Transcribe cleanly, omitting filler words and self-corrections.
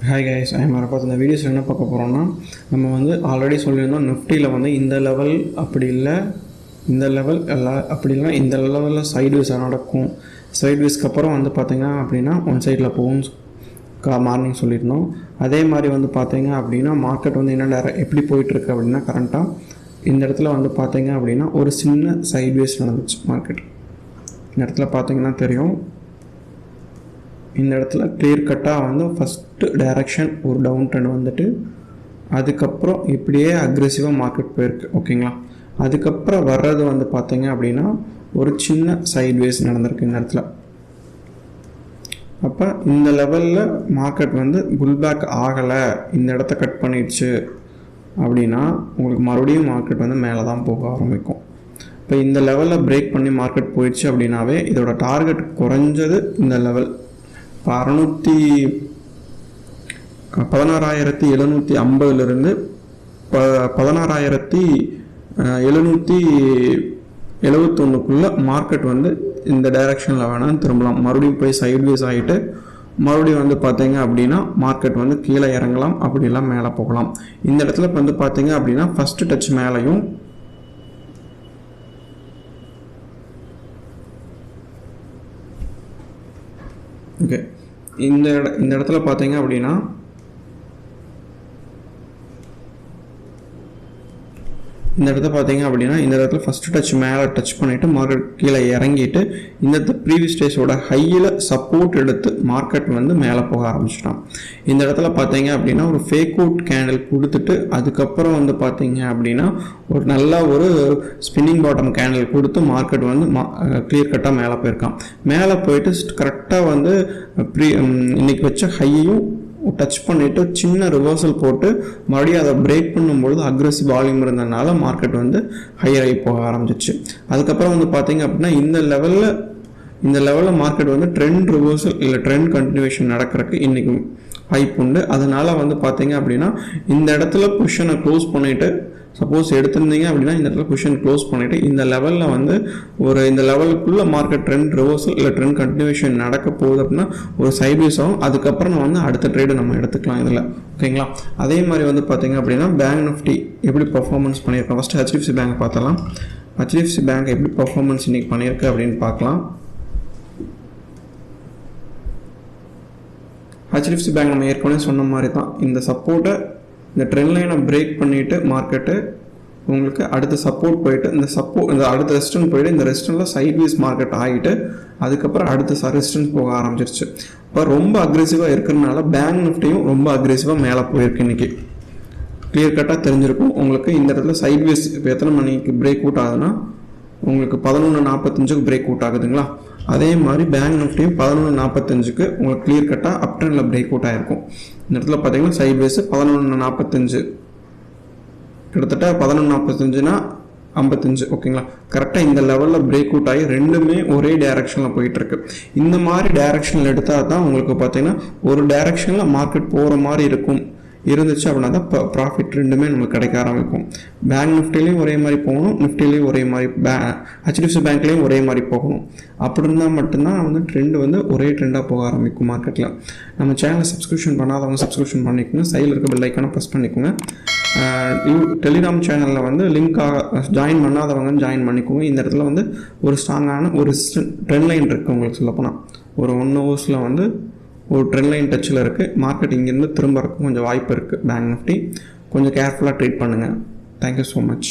Hi guys, I am Arapat. இந்த வீடியோஸில் என்ன பார்க்க போகிறோம்னா நம்ம வந்து ஆல்ரெடி சொல்லியிருந்தோம் நிஃப்டியில் வந்து இந்த லெவல் அப்படி இல்லை இந்த லெவல் எல்லாம் அப்படி இல்லை இந்த லெவலில் சைட்வேஸாக நடக்கும். சைட்வேஸ்க்கு அப்புறம் வந்து பார்த்திங்க அப்படின்னா ஒன் சைடில் போகும் மார்னிங் சொல்லியிருந்தோம். அதே மாதிரி வந்து பார்த்திங்க அப்படின்னா மார்க்கெட் வந்து என்ன எப்படி போயிட்டுருக்கு அப்படின்னா கரண்ட்டாக இந்த இடத்துல வந்து பார்த்திங்க அப்படின்னா ஒரு சின்ன சைட்வேஸ் நடந்துச்சு மார்க்கெட். இந்த இடத்துல பார்த்திங்கன்னா தெரியும், இந்த இடத்துல கிளியர் கட்டாக வந்து ஃபஸ்ட்டு டைரக்ஷன் ஒரு டவுன் ட்ரெண்ட் வந்துட்டு அதுக்கப்புறம் இப்படியே அக்ரெசிவாக மார்க்கெட் போயிருக்கு. ஓகேங்களா, அதுக்கப்புறம் வர்றது வந்து பார்த்தீங்க அப்படின்னா ஒரு சின்ன சைட்வேஸ் நடந்திருக்கு இந்த இடத்துல. அப்போ இந்த லெவலில் மார்க்கெட் வந்து புல்பேக் ஆகலை, இந்த இடத்த கட் பண்ணிடுச்சு அப்படின்னா உங்களுக்கு மறுபடியும் மார்க்கெட் வந்து மேலே தான் போக ஆரம்பிக்கும். இப்போ இந்த லெவலில் பிரேக் பண்ணி மார்க்கெட் போயிடுச்சு அப்படின்னாவே இதோட டார்கெட் குறைஞ்சது இந்த லெவல் 16,750 16,771 மார்க்கெட் வந்து இந்த டைரக்ஷனில் வேணாலும் திரும்பலாம். மறுபடியும் போய் சைட்வேஸ் ஆகிட்டு மறுபடியும் வந்து பார்த்தீங்க அப்படின்னா மார்க்கெட் வந்து கீழே இறங்கலாம், அப்படிலாம் மேலே போகலாம். இந்த இடத்துல வந்து பார்த்தீங்க அப்படின்னா ஃபஸ்ட்டு டச் மேலேயும் ஓகே, இந்த இடத்துல பார்த்தீங்க அப்படின்னா இந்த இடத்துல ஃபஸ்ட்டு டச் மேலே டச் பண்ணிவிட்டு மார்க்கெட் கீழே இறங்கிட்டு இந்த ப்ரீவியஸ் டேஸோட ஹையில் சப்போர்ட் எடுத்து மார்க்கெட் வந்து மேலே போக ஆரம்பிச்சிட்டான். இந்த இடத்துல பார்த்தீங்க அப்படின்னா ஒரு ஃபேக் அவுட் கேண்டில் கொடுத்துட்டு அதுக்கப்புறம் வந்து பார்த்தீங்க அப்படின்னா ஒரு நல்ல ஒரு ஸ்பின்னிங் பாட்டம் கேண்டில் கொடுத்து மார்க்கெட் வந்து கிளியர் கட்டாக மேலே போயிருக்கான். மேலே போயிட்டு கரெக்டாக வந்து இன்னைக்கு வச்ச ஹையையும் டச் பண்ணிவிட்டு சின்ன ரிவர்சல் போட்டு மறுபடியும் அதை பிரேக் பண்ணும்பொழுது அக்ரெசிவ் வால்யூம் இருந்ததுனால மார்க்கெட் வந்து ஹையர் ஆகி போக ஆரம்பிச்சிச்சு. அதுக்கப்புறம் வந்து பார்த்தீங்க அப்படின்னா இந்த லெவலில் மார்க்கெட் வந்து ட்ரெண்ட் ரிவர்சல் இல்லை ட்ரெண்ட் கண்டினியூஷன் நடக்கிறதுக்கு இன்றைக்கி வாய்ப்பு உண்டு. அதனால் வந்து பார்த்தீங்க அப்படின்னா இந்த இடத்துல பொசிஷனை க்ளோஸ் பண்ணிவிட்டு சப்போஸ் எடுத்திருந்தீங்க அப்படின்னா இந்த இடத்துல பொசிஷன் க்ளோஸ் பண்ணிவிட்டு இந்த லெவலில் வந்து இந்த லெவலுக்குள்ளே மார்க்கெட் ட்ரெண்ட் ரிவர்சல் இல்லை ட்ரெண்ட் கண்டினியூஷன் நடக்க போகுது அப்படின்னா ஒரு சைட்வேஸ் ஆகும். அதுக்கப்புறம் வந்து அடுத்த ட்ரேடு நம்ம எடுத்துக்கலாம் இதில். ஓகேங்களா, அதே மாதிரி வந்து பார்த்தீங்க அப்படின்னா பேங்க் நிஃப்டி எப்படி பர்ஃபார்மன்ஸ் பண்ணியிருக்கோம். ஃபஸ்ட்டு HDFC பேங்க் பார்த்தலாம். HDFC பேங்க் எப்படி பர்ஃபார்மன்ஸ் இன்றைக்கி பண்ணியிருக்கு அப்படின்னு பார்க்கலாம். HDFC பேங்க் நம்ம ஏற்கனவே சொன்ன மாதிரி தான் இந்த சப்போர்ட்டை இந்த ட்ரெண்ட் லைனை பிரேக் பண்ணிவிட்டு மார்க்கெட்டு உங்களுக்கு அடுத்த சப்போர்ட் போயிட்டு இந்த அடுத்த ரெஸ்டன்ட் போயிட்டு இந்த ரெஸ்டனில் சைட்வேஸ் மார்க்கெட் ஆகிட்டு அதுக்கப்புறம் அடுத்த ரெஸ்டன்ஸ் போக ஆரம்பிச்சிருச்சு. இப்போ ரொம்ப அக்ரெசிவாக இருக்கிறதுனால பேங்க் நிஃப்டியும் ரொம்ப அக்ரெசிவாக மேலே போயிருக்கு. இன்றைக்கி கிளியர் கட்டாக தெரிஞ்சிருக்கும் உங்களுக்கு. இந்த இடத்துல சைட்வேஸ் இப்போ எத்தனை மணிக்கு பிரேக் அவுட் ஆகுதுன்னா உங்களுக்கு 11:45 பிரேக் அவுட் ஆகுதுங்களா. அதே மாதிரி பேங்க் நிஃப்டியும் 11:45 உங்களுக்கு கிளியர் கட்டாக அப் ட்ரெண்டில் பிரேக் அவுட் ஆகிருக்கும். இந்த இடத்துல பார்த்தீங்கன்னா சைட்வேஸ் 11:45 கிட்டத்தட்ட 11:45னா 55. ஓகேங்களா, கரெக்டாக இந்த லெவலில் பிரேக் அவுட் ஆகி ரெண்டுமே ஒரே டைரக்ஷனில் போயிட்டுருக்கு. இந்த மாதிரி டைரக்ஷனில் எடுத்தால் தான் உங்களுக்கு பார்த்தீங்கன்னா ஒரு டைரக்ஷனில் மார்க்கெட் போகிற மாதிரி இருந்துச்சு அப்படின்னா தான் ப்ராஃபிட் ரெண்டுமே நமக்கு கிடைக்க ஆரம்பிக்கும். பேங்க் நிஃப்டிலையும் ஒரே மாதிரி போகணும், நிஃப்டிலையும் ஒரே மாதிரி HDFC பேங்க்லேயும் ஒரே மாதிரி போகணும். அப்படி இருந்தால் மட்டும்தான் வந்து ட்ரெண்டு வந்து ஒரே ட்ரெண்டாக போக ஆரம்பிக்கும் மார்க்கெட்டில். நம்ம சேனலை சப்ஸ்கிரிப்ஷன் பண்ணாதவங்க சப்ஸ்கிரிப்ஷன் பண்ணிக்கோங்க, சைடில் இருக்க பெல் ஐக்கானை ப்ரெஸ் பண்ணிக்கோங்க. டெலிகிராம் சேனலில் வந்து லிங்காக ஜாயின் பண்ணாதவங்க ஜாயின் பண்ணிக்கோங்க. இந்த இடத்துல வந்து ஒரு ஸ்ட்ராங்கான ஒரு ட்ரெண்ட் லைன் இருக்குது. உங்களுக்கு சொல்லப்போனால் ஒரு 1 ஹவர்ஸில் வந்து ஒரு ட்ரெண்ட் லைன் டச்சில் இருக்குது. மார்க்கெட் இங்கேருந்து திரும்ப கொஞ்சம் வாய்ப்பு இருக்குது. பேங்க் நிஃப்டி கொஞ்சம் கேர்ஃபுல்லாக ட்ரீட் பண்ணுங்கள். Thank you so much.